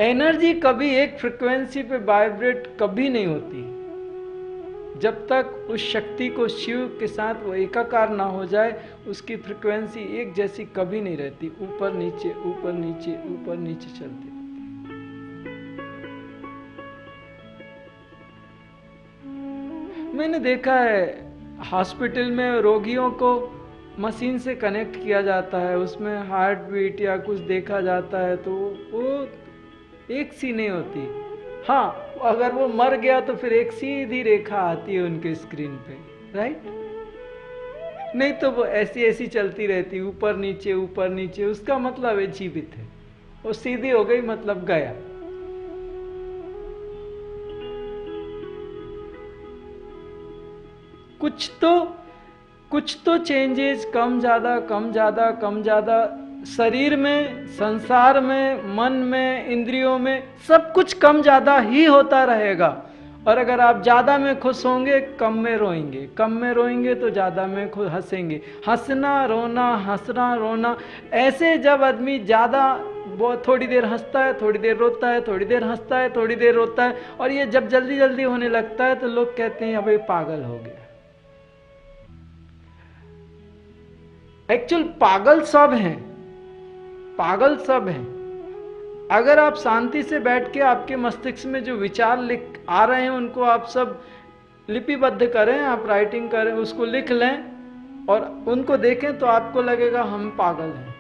Energy कभी एक frequency पे वाइब्रेट कभी नहीं होती जब तक उस शक्ति को शिव के साथ वो एकाकार ना हो जाए। उसकी फ्रिक्वेंसी एक जैसी कभी नहीं रहती, ऊपर नीचे ऊपर नीचे ऊपर नीचे चलती रहती। मैंने देखा है हॉस्पिटल में रोगियों को मशीन से कनेक्ट किया जाता है, उसमें हार्ट बीट या कुछ देखा जाता है तो वो एक सी नहीं होती। हाँ, अगर वो मर गया तो फिर एक सीधी रेखा आती है उनके स्क्रीन पे, राइट? नहीं तो वो ऐसी ऐसी चलती रहती, ऊपर नीचे, उसका मतलब है जीवित है। वो सीधी हो गई मतलब गया। कुछ तो चेंजेस कम ज्यादा शरीर में, संसार में, मन में, इंद्रियों में सब कुछ कम ज्यादा ही होता रहेगा। और अगर आप ज्यादा में खुश होंगे कम में रोएंगे तो ज्यादा में खुश हंसेंगे। हंसना रोना ऐसे जब आदमी ज्यादा वो थोड़ी देर हंसता है, थोड़ी देर रोता है, थोड़ी देर हंसता है, थोड़ी देर रोता है, और ये जब जल्दी जल्दी होने लगता है तो लोग कहते हैं अबे पागल हो गया। एक्चुअल पागल सब हैं। अगर आप शांति से बैठ के आपके मस्तिष्क में जो विचार लिख आ रहे हैं उनको आप सब लिपिबद्ध करें, आप राइटिंग करें, उसको लिख लें और उनको देखें तो आपको लगेगा हम पागल हैं।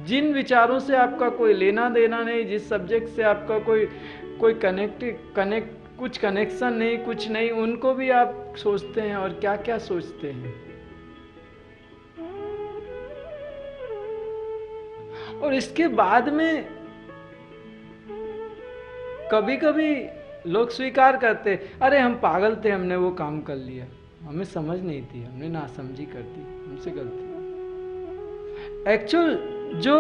जिन विचारों से आपका कोई लेना देना नहीं, जिस सब्जेक्ट से आपका कोई कुछ कनेक्शन नहीं, कुछ नहीं, उनको भी आप सोचते हैं और क्या क्या सोचते हैं। और इसके बाद में कभी कभी लोग स्वीकार करते, अरे हम पागल थे, हमने वो काम कर लिया, हमें समझ नहीं थी, हमने नासमझी कर दी, हमसे गलती। एक्चुअल जो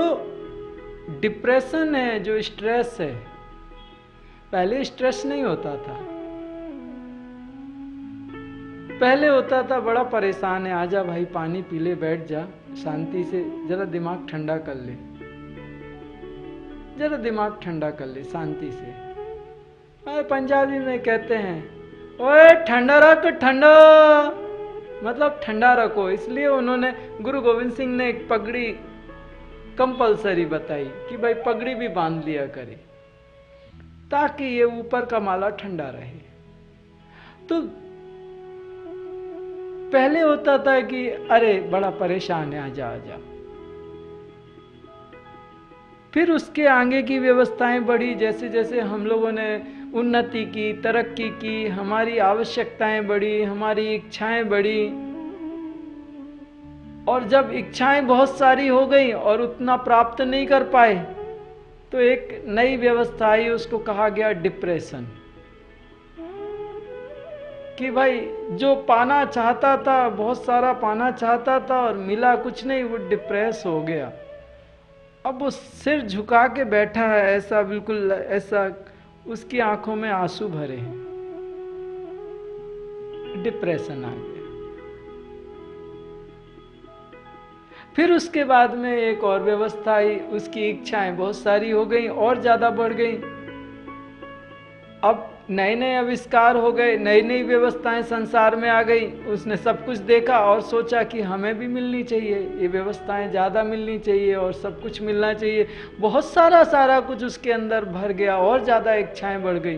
डिप्रेशन है, जो स्ट्रेस है, पहले स्ट्रेस नहीं होता था। पहले होता था बड़ा परेशान है, आजा भाई पानी पी ले, बैठ जा शांति से, जरा दिमाग ठंडा कर ले, शांति से। और पंजाबी में कहते हैं ओए ठंडा रख, ठंडा मतलब ठंडा रखो। इसलिए उन्होंने, गुरु गोविंद सिंह ने एक पगड़ी कंपलसरी बताई कि भाई पगड़ी भी बांध लिया करे ताकि ये ऊपर का माला ठंडा रहे। तो पहले होता था कि अरे बड़ा परेशान है, आजा। फिर उसके आगे की व्यवस्थाएं बढ़ी, जैसे जैसे हम लोगों ने उन्नति की, तरक्की की, हमारी आवश्यकताएं बढ़ी, हमारी इच्छाएं बढ़ी। और जब इच्छाएं बहुत सारी हो गई और उतना प्राप्त नहीं कर पाए तो एक नई व्यवस्था आई, उसको कहा गया डिप्रेशन। कि भाई जो पाना चाहता था, बहुत सारा पाना चाहता था और मिला कुछ नहीं, वो डिप्रेस हो गया। अब वो सिर झुका के बैठा है, ऐसा बिल्कुल ऐसा, उसकी आंखों में आंसू भरे हैं, डिप्रेशन आ गया। फिर उसके बाद में एक और व्यवस्था आई, उसकी इच्छाएं बहुत सारी हो गई और ज्यादा बढ़ गई। अब नए नए आविष्कार हो गए, नई नई व्यवस्थाएं संसार में आ गई। उसने सब कुछ देखा और सोचा कि हमें भी मिलनी चाहिए, ये व्यवस्थाएं ज्यादा मिलनी चाहिए और सब कुछ मिलना चाहिए। बहुत सारा कुछ उसके अंदर भर गया और ज्यादा इच्छाएं बढ़ गई।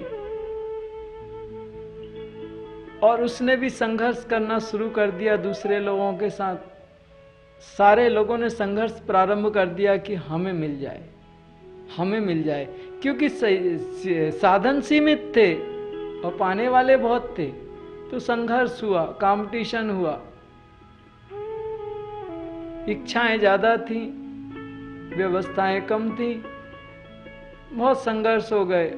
और उसने भी संघर्ष करना शुरू कर दिया दूसरे लोगों के साथ। सारे लोगों ने संघर्ष प्रारंभ कर दिया कि हमें मिल जाए, क्योंकि साधन सीमित थे और पाने वाले बहुत थे। तो संघर्ष हुआ, कंपटीशन हुआ, इच्छाएं ज्यादा थी, व्यवस्थाएं कम थी, बहुत संघर्ष हो गए।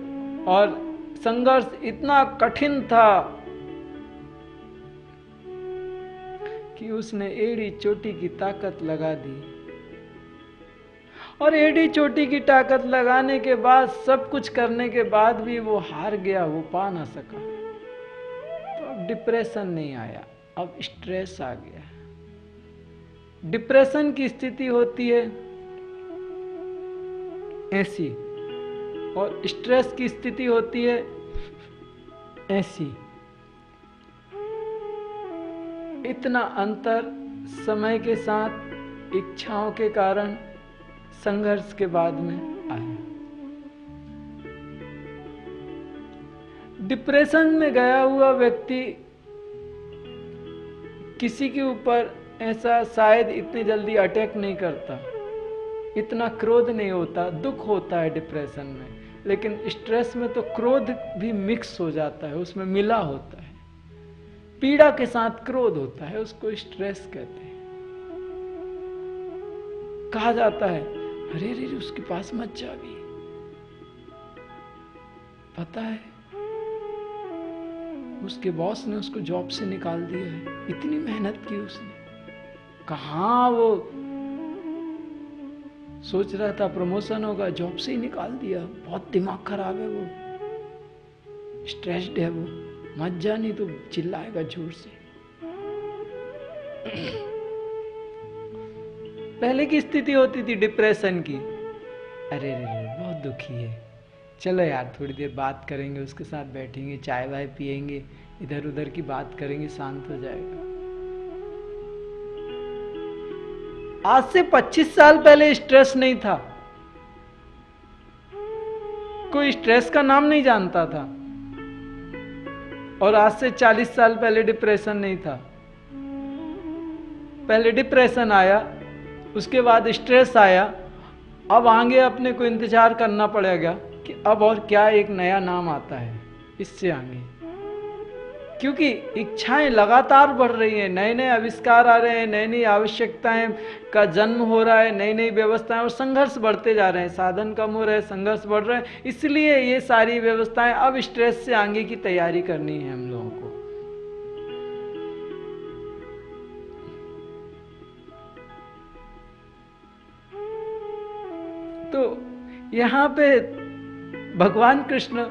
और संघर्ष इतना कठिन था कि उसने एड़ी चोटी की ताकत लगा दी। और एड़ी चोटी की ताकत लगाने के बाद, सब कुछ करने के बाद भी वो हार गया, वो पा ना सका। तो अब डिप्रेशन नहीं आया, अब स्ट्रेस आ गया। डिप्रेशन की स्थिति होती है ऐसी और स्ट्रेस की स्थिति होती है ऐसी। इतना अंतर समय के साथ इच्छाओं के कारण संघर्ष के बाद में आया। डिप्रेशन में गया हुआ व्यक्ति किसी के ऊपर ऐसा शायद इतनी जल्दी अटैक नहीं करता, इतना क्रोध नहीं होता, दुख होता है डिप्रेशन में। लेकिन स्ट्रेस में तो क्रोध भी मिक्स हो जाता है, उसमें मिला होता है। पीड़ा के साथ क्रोध होता है, उसको स्ट्रेस कहते हैं। कहा जाता है अरे रे उसके पास मत जा भी, पता है उसके बॉस ने उसको जॉब से निकाल दिया है, इतनी मेहनत की उसने, कहाँ वो सोच रहा था प्रमोशन होगा, जॉब से ही निकाल दिया, बहुत दिमाग खराब है वो, स्ट्रेस्ड है वो, मत जा नहीं तो चिल्लाएगा जोर से। पहले की स्थिति होती थी डिप्रेशन की, अरे रे बहुत दुखी है, चलो यार थोड़ी देर बात करेंगे, उसके साथ बैठेंगे, चाय वाय पिएंगे, इधर उधर की बात करेंगे, शांत हो जाएगा। आज से 25 साल पहले स्ट्रेस नहीं था, कोई स्ट्रेस का नाम नहीं जानता था। और आज से 40 साल पहले डिप्रेशन नहीं था। पहले डिप्रेशन आया, उसके बाद स्ट्रेस आया, अब आगे अपने को इंतजार करना पड़ेगा कि अब और क्या एक नया नाम आता है इससे आगे, क्योंकि इच्छाएं लगातार बढ़ रही हैं, नए नए आविष्कार आ रहे हैं, नई नई आवश्यकताएं का जन्म हो रहा है, नई नई व्यवस्थाएं, और संघर्ष बढ़ते जा रहे हैं, साधन कम हो रहे हैं, संघर्ष बढ़ रहे हैं। इसलिए ये सारी व्यवस्थाएं, अब स्ट्रेस से आगे की तैयारी करनी है हम लोगों को। तो यहां पे भगवान कृष्ण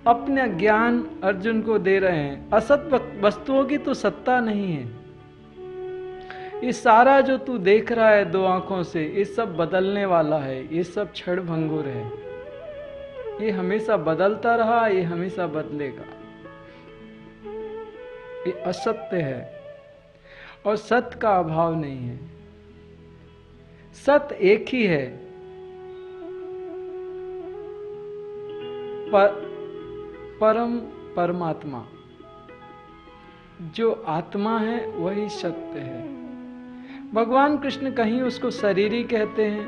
अपना ज्ञान अर्जुन को दे रहे हैं। असत वस्तुओं की तो सत्ता नहीं है, ये सारा जो तू देख रहा है दो आंखों से, ये सब बदलने वाला है, ये सब क्षण भंगुर है, ये हमेशा बदलता रहा, ये हमेशा बदलेगा, ये असत्य है और सत्य का अभाव नहीं है। सत्य एक ही है, परम परमात्मा जो आत्मा है वही सत्य है। भगवान कृष्ण कहीं उसको शरीरी कहते हैं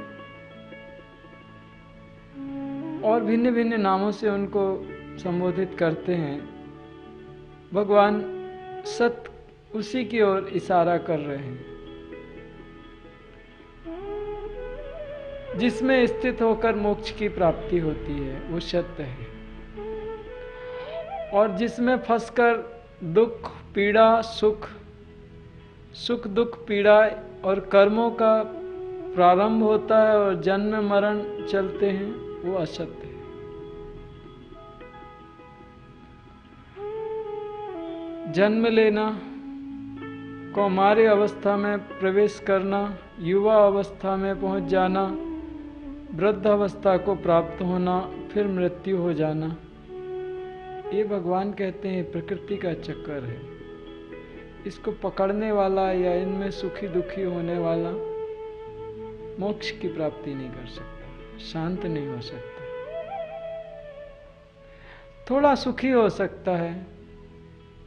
और भिन्न भिन्न नामों से उनको संबोधित करते हैं। भगवान सत्य उसी की ओर इशारा कर रहे हैं जिसमें स्थित होकर मोक्ष की प्राप्ति होती है, वो सत्य है। और जिसमें फंसकर दुख पीड़ा सुख दुख पीड़ा और कर्मों का प्रारंभ होता है और जन्म मरण चलते हैं, वो असत्य है। जन्म लेना, कौमार्य अवस्था में प्रवेश करना, युवा अवस्था में पहुंच जाना, वृद्ध अवस्था को प्राप्त होना, फिर मृत्यु हो जाना, ये भगवान कहते हैं प्रकृति का चक्कर है। इसको पकड़ने वाला या इनमें सुखी दुखी होने वाला मोक्ष की प्राप्ति नहीं कर सकता, शांत नहीं हो सकता। थोड़ा सुखी हो सकता है,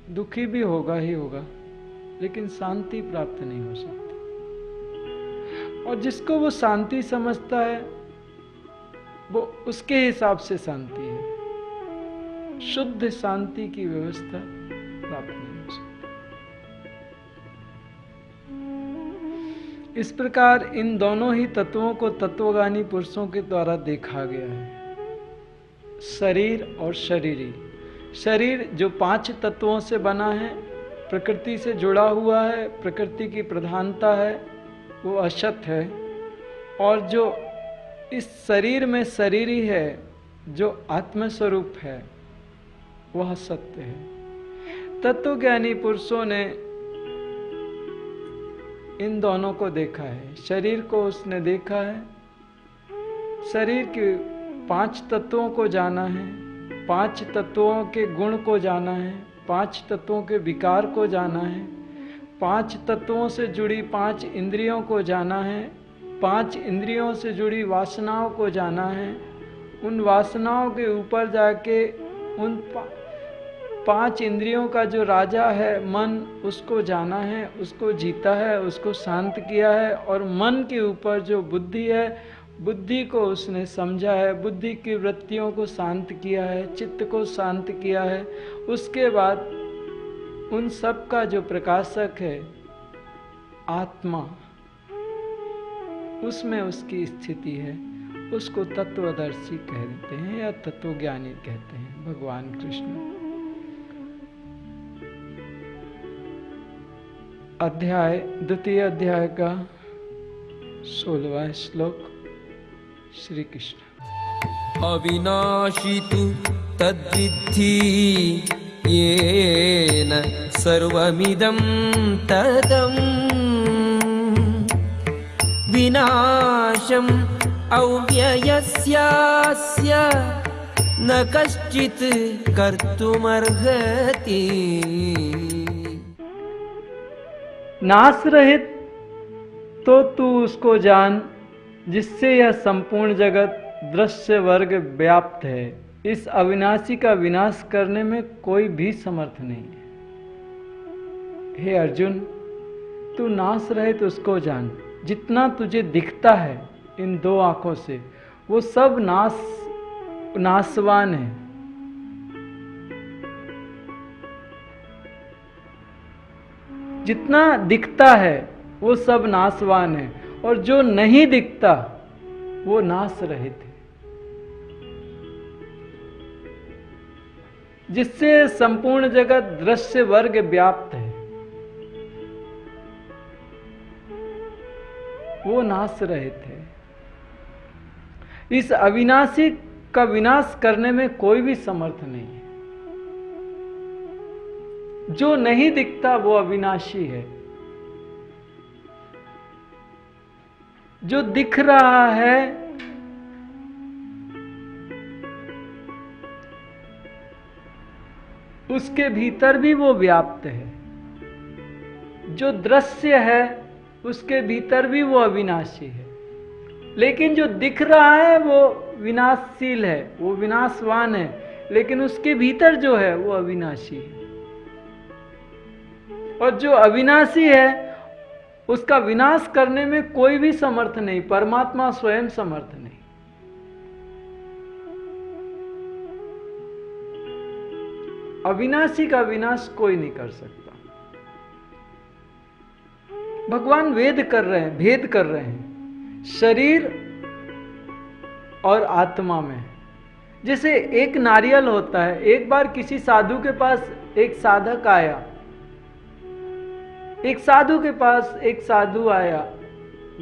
दुखी भी होगा ही होगा, लेकिन शांति प्राप्त नहीं हो सकती। और जिसको वो शांति समझता है वो उसके हिसाब से शांति है। शुद्ध शांति की व्यवस्था प्राप्त नहीं हो सकती। इस प्रकार इन दोनों ही तत्वों को तत्वज्ञानी पुरुषों के द्वारा देखा गया है, शरीर और शरीरी। शरीर जो 5 तत्वों से बना है, प्रकृति से जुड़ा हुआ है, प्रकृति की प्रधानता है, वो असत है। और जो इस शरीर में शरीरी है, जो आत्मस्वरूप है, वह सत्य है। तत्वज्ञानी पुरुषों ने इन दोनों को देखा है। शरीर को उसने देखा है, शरीर के 5 तत्वों को जाना है, 5 तत्वों के गुण को जाना है, 5 तत्वों के विकार को जाना है, 5 तत्वों से जुड़ी 5 इंद्रियों को जाना है, 5 इंद्रियों से जुड़ी वासनाओं को जाना है, उन वासनाओं के ऊपर जाके उन 5 इंद्रियों का जो राजा है मन, उसको जाना है, उसको जीता है, उसको शांत किया है, और मन के ऊपर जो बुद्धि है, बुद्धि को उसने समझा है, बुद्धि की वृत्तियों को शांत किया है, चित्त को शांत किया है। उसके बाद उन सब का जो प्रकाशक है आत्मा, उसमें उसकी स्थिति है, उसको तत्वदर्शी कहते हैं या तत्वज्ञानी कहते हैं भगवान कृष्ण। अध्याय, द्वितीय अध्याय का 16वां श्लोक। श्री कृष्ण। अविनाशी तु तद्विद्धि येन सर्वमिदं तदम् विनाशम् अव्ययस्यास्य न कश्चित् कर्तुमर्हति। नाश रहित तो तू उसको जान जिससे यह संपूर्ण जगत दृश्य वर्ग व्याप्त है। इस अविनाशी का विनाश करने में कोई भी समर्थ नहीं है। हे अर्जुन, तू नाश रहित उसको जान। जितना तुझे दिखता है इन 2 आंखों से, वो सब नाशवान है। जितना दिखता है वो सब नाशवान है, और जो नहीं दिखता वो नाश रहित है। जिससे संपूर्ण जगत दृश्य वर्ग व्याप्त है, वो नाश रहित है। इस अविनाशी का विनाश करने में कोई भी समर्थ नहीं है। जो नहीं दिखता वो अविनाशी है। जो दिख रहा है उसके भीतर भी वो व्याप्त है। जो दृश्य है उसके भीतर भी वो अविनाशी है। लेकिन जो दिख रहा है वो विनाशशील है, वो विनाशवान है, लेकिन उसके भीतर जो है वो अविनाशी है। और जो अविनाशी है उसका विनाश करने में कोई भी समर्थ नहीं, परमात्मा स्वयं समर्थ नहीं। अविनाशी का विनाश कोई नहीं कर सकता। भगवान भेद कर रहे हैं शरीर और आत्मा में। जैसे एक नारियल होता है, एक बार किसी साधु के पास एक साधक आया। एक साधु के पास एक साधु आया,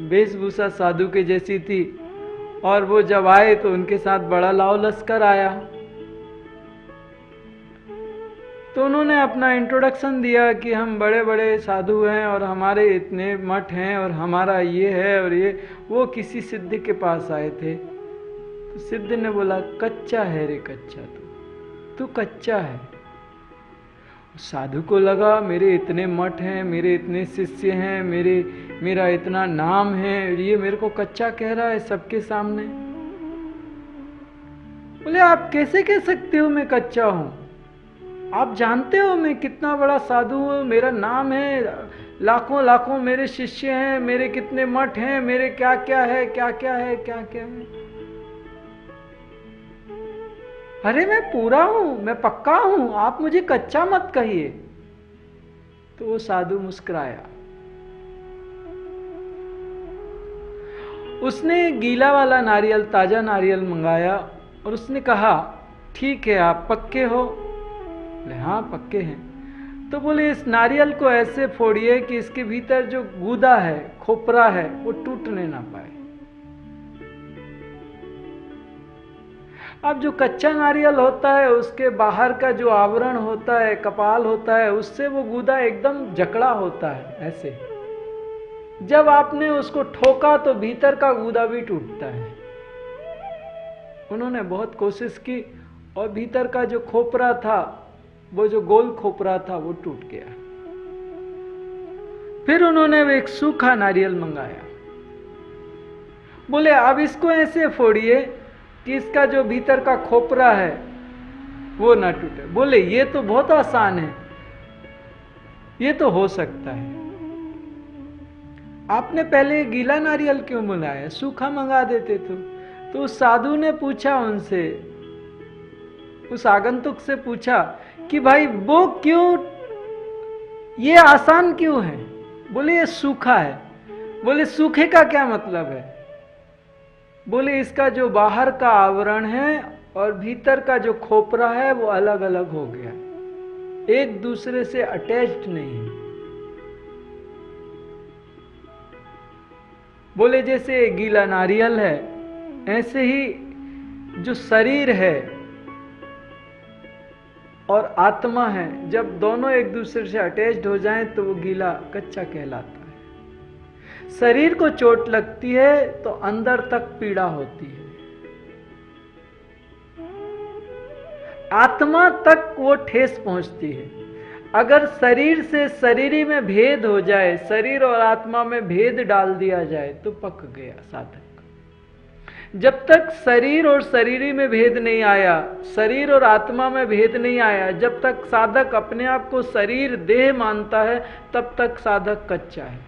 वेशभूषा साधु के जैसी थी, और वो जब आए तो उनके साथ बड़ा लाव लश्कर आया। तो उन्होंने अपना इंट्रोडक्शन दिया कि हम बड़े बड़े साधु हैं और हमारे इतने मठ हैं और हमारा ये है और ये। वो किसी सिद्ध के पास आए थे, तो सिद्ध ने बोला, कच्चा है रे कच्चा, तू कच्चा है। साधु को लगा मेरे इतने मठ हैं, मेरे इतने शिष्य हैं, मेरा इतना नाम है, ये मेरे को कच्चा कह रहा है सबके सामने। बोले, आप कैसे कह सकते हो मैं कच्चा हूं? आप जानते हो मैं कितना बड़ा साधु हूं, मेरा नाम है, लाखों लाखों मेरे शिष्य हैं, मेरे कितने मठ हैं, मेरे क्या क्या है, क्या क्या है, क्या क्या है। अरे मैं पूरा हूं, मैं पक्का हूं, आप मुझे कच्चा मत कहिए। तो वो साधु मुस्कुराया। उसने गीला वाला नारियल, ताजा नारियल मंगाया और उसने कहा, ठीक है आप पक्के हो? बोले हाँ पक्के हैं। तो बोले, इस नारियल को ऐसे फोड़िए कि इसके भीतर जो गूदा है, खोपरा है, वो टूटने ना पाए। अब जो कच्चा नारियल होता है उसके बाहर का जो आवरण होता है, कपाल होता है, उससे वो गूदा एकदम जकड़ा होता है ऐसे। जब आपने उसको ठोका तो भीतर का गूदा भी टूटता है। उन्होंने बहुत कोशिश की और भीतर का जो खोपरा था, वो जो गोल खोपरा था, वो टूट गया। फिर उन्होंने एक सूखा नारियल मंगाया। बोले अब इसको ऐसे फोड़िए कि इसका जो भीतर का खोपरा है वो ना टूटे। बोले ये तो बहुत आसान है, ये तो हो सकता है। आपने पहले गीला नारियल क्यों मंगाया, सूखा मंगा देते तो उस साधु ने पूछा उनसे, उस आगंतुक से पूछा कि भाई वो क्यों, ये आसान क्यों है? बोले ये सूखा है। बोले सूखे का क्या मतलब है? बोले इसका जो बाहर का आवरण है और भीतर का जो खोपरा है वो अलग अलग हो गया, एक दूसरे से अटैच्ड नहीं है। बोले जैसे गीला नारियल है, ऐसे ही जो शरीर है और आत्मा है, जब दोनों एक दूसरे से अटैच्ड हो जाएं तो वो गीला कच्चा कहलाता है। शरीर को चोट लगती है तो अंदर तक पीड़ा होती है, आत्मा तक वो ठेस पहुंचती है। अगर शरीर से शरीरी में भेद हो जाए, शरीर और आत्मा में भेद डाल दिया जाए तो पक गया साधक। जब तक शरीर और शरीरी में भेद नहीं आया, शरीर और आत्मा में भेद नहीं आया, जब तक साधक अपने आप को शरीर देह मानता है, तब तक साधक कच्चा है।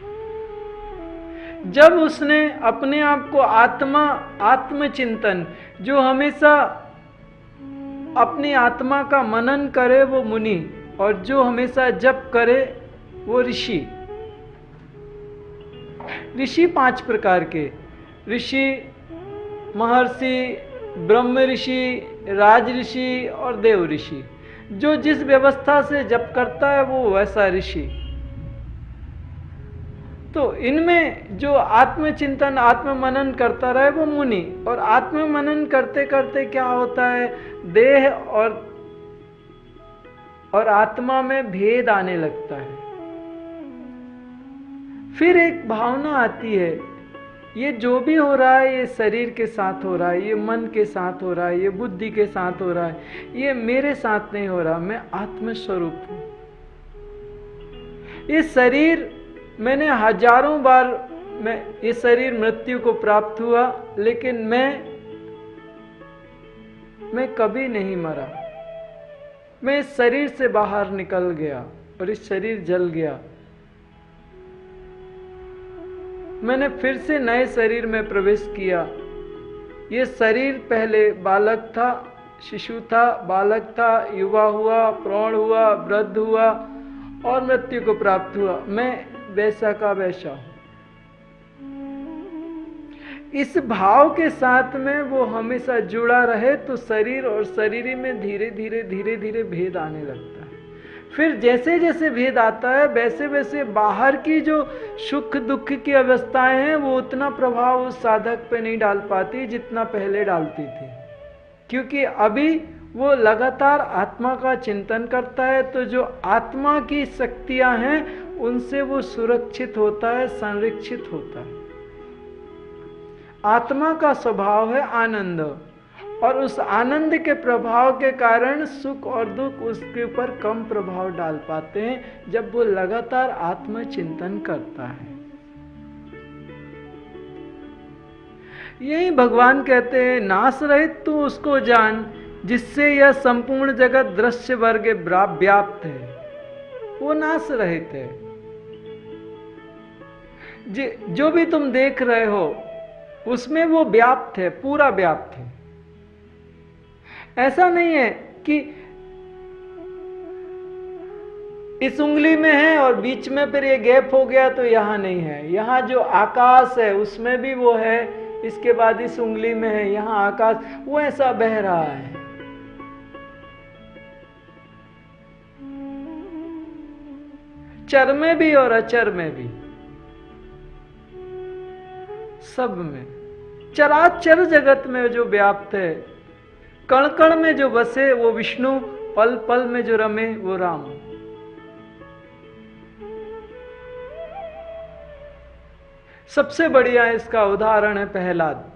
जब उसने अपने आप को आत्मा, आत्मचिंतन, जो हमेशा अपनी आत्मा का मनन करे वो मुनि, और जो हमेशा जप करे वो ऋषि। ऋषि 5 प्रकार के, ऋषि महर्षि, ब्रह्म ऋषि, राज ऋषि और देव ऋषि। जो जिस व्यवस्था से जप करता है वो वैसा ऋषि। तो इनमें जो आत्मचिंतन, आत्ममनन करता रहे वो मुनि। और आत्ममनन करते करते क्या होता है, देह और आत्मा में भेद आने लगता है। फिर एक भावना आती है, ये जो भी हो रहा है ये शरीर के साथ हो रहा है, ये मन के साथ हो रहा है, ये बुद्धि के साथ हो रहा है, ये मेरे साथ नहीं हो रहा, मैं आत्मस्वरूप हूं। ये शरीर, मैंने हजारों बार ये शरीर मृत्यु को प्राप्त हुआ, लेकिन मैं कभी नहीं मरा। मैं इस शरीर से बाहर निकल गया और इस शरीर जल गया। मैंने फिर से नए शरीर में प्रवेश किया। ये शरीर पहले बालक था, शिशु था, बालक था, युवा हुआ, प्रौढ़ हुआ, वृद्ध हुआ और मृत्यु को प्राप्त हुआ। मैं वैसा का वैसा हूं। इस भाव के साथ में वो हमेशा जुड़ा रहे तो शरीर और शरीरी में धीरे धीरे भेद आने लगता है। फिर जैसे जैसे भेद आता है वैसे वैसे बाहर की जो सुख दुख की अवस्थाएं हैं वो उतना प्रभाव उस साधक पे नहीं डाल पाती जितना पहले डालती थी, क्योंकि अभी वो लगातार आत्मा का चिंतन करता है। तो जो आत्मा की शक्तियां हैं उनसे वो सुरक्षित होता है, संरक्षित होता है। आत्मा का स्वभाव है आनंद, और उस आनंद के प्रभाव के कारण सुख और दुख उसके ऊपर कम प्रभाव डाल पाते हैं जब वो लगातार आत्मचिंतन करता है। यही भगवान कहते हैं, नाश रहित तू उसको जान जिससे यह संपूर्ण जगत दृश्य वर्ग व्याप्त है। वो नाश रहित है। जो भी तुम देख रहे हो उसमें वो व्याप्त है, पूरा व्याप्त है। ऐसा नहीं है कि इस उंगली में है और बीच में फिर ये गैप हो गया तो यहां नहीं है। यहां जो आकाश है उसमें भी वो है, इसके बाद इस उंगली में है, यहां आकाश, वो ऐसा बह रहा है। चर में भी और अचर में भी, सब में, चराचर जगत में जो व्याप्त है, कण कण में जो बसे वो विष्णु, पल पल में जो रमे वो राम। सबसे बढ़िया इसका उदाहरण है प्रहलाद।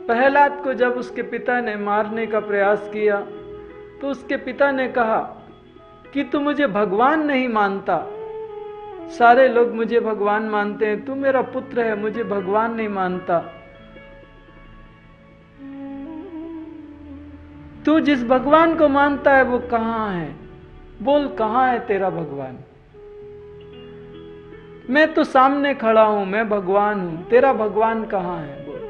प्रहलाद को जब उसके पिता ने मारने का प्रयास किया तो उसके पिता ने कहा कि तू मुझे भगवान नहीं मानता, सारे लोग मुझे भगवान मानते हैं, तू मेरा पुत्र है, मुझे भगवान नहीं मानता। तू जिस भगवान को मानता है वो कहां है? बोल कहां है तेरा भगवान? मैं तो सामने खड़ा हूं, मैं भगवान हूं, तेरा भगवान कहां है? बोल।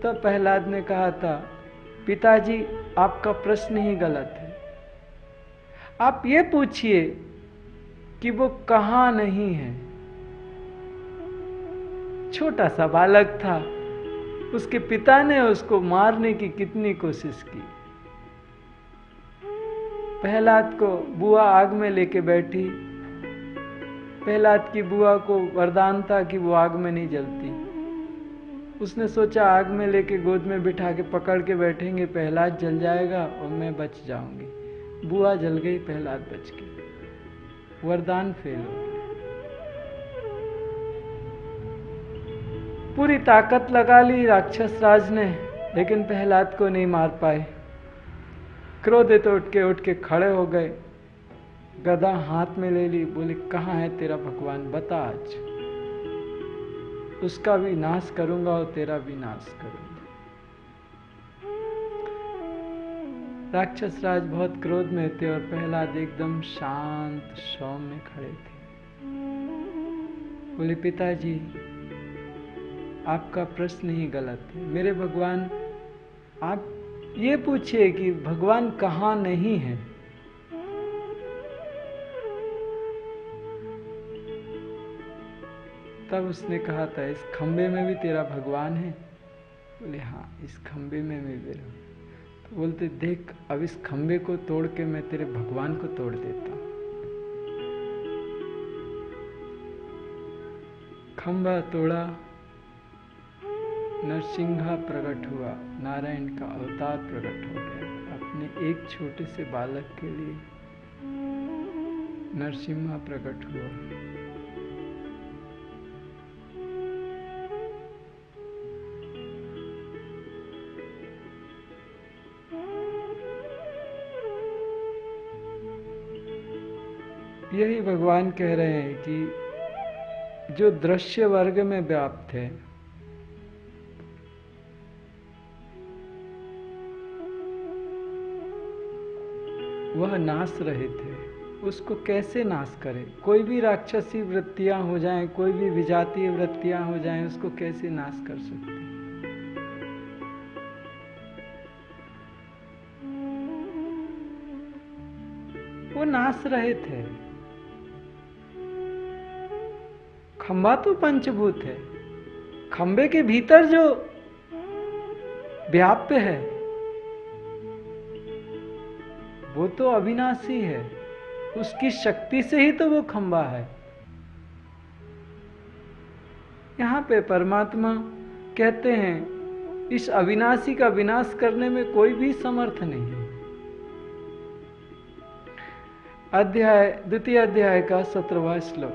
तब प्रहलाद ने कहा था, पिताजी आपका प्रश्न ही गलत है, आप ये पूछिए कि वो कहां नहीं है। छोटा सा बालक था, उसके पिता ने उसको मारने की कितनी कोशिश की। प्रहलाद को बुआ आग में लेके बैठी। प्रहलाद की बुआ को वरदान था कि वो आग में नहीं जलती। उसने सोचा आग में लेके गोद में बिठा के पकड़ के बैठेंगे, प्रहलाद जल जाएगा और मैं बच जाऊंगी। बुआ जल गई, प्रहलाद बच गई, वरदान फेल हो गया। पूरी ताकत लगा ली राक्षस राज ने, लेकिन प्रहलाद को नहीं मार पाए। क्रोधित उठ के खड़े हो गए, गदा हाथ में ले ली, बोले कहाँ है तेरा भगवान, बता आज, उसका भी नाश करूंगा और तेरा भी नाश करूंगा। राक्षस राज बहुत क्रोध में थे और प्रहलाद एकदम शांत सौम्य खड़े थे। बोले पिताजी आपका प्रश्न ही गलत है, मेरे भगवान, आप ये पूछिए कि भगवान कहाँ नहीं है। तब उसने कहा था इस खंबे में भी तेरा भगवान है? बोले हाँ, इस खंबे में भी मेरा। तो बोलते देख, अब इस खंबे को तोड़ के मैं तेरे भगवान को तोड़ देता हूं। खंबा तोड़ा, नरसिंहा प्रकट हुआ, नारायण का अवतार प्रकट हो गया। अपने एक छोटे से बालक के लिए नरसिंहा प्रकट हुआ। यही भगवान कह रहे हैं कि जो दृश्य वर्ग में व्याप्त है, वह नाश रहित है, उसको कैसे नाश करें? कोई भी राक्षसी वृत्तियां हो जाएं, कोई भी विजातीय वृत्तियां हो जाएं, उसको कैसे नाश कर सकते हैं? वो नाश रहित है। खंबा तो पंचभूत है, खंबे के भीतर जो व्याप्य है वो तो अविनाशी है, उसकी शक्ति से ही तो वो खंबा है। यहाँ पे परमात्मा कहते हैं इस अविनाशी का विनाश करने में कोई भी समर्थ नहीं है। द्वितीय अध्याय का 17वां श्लोक।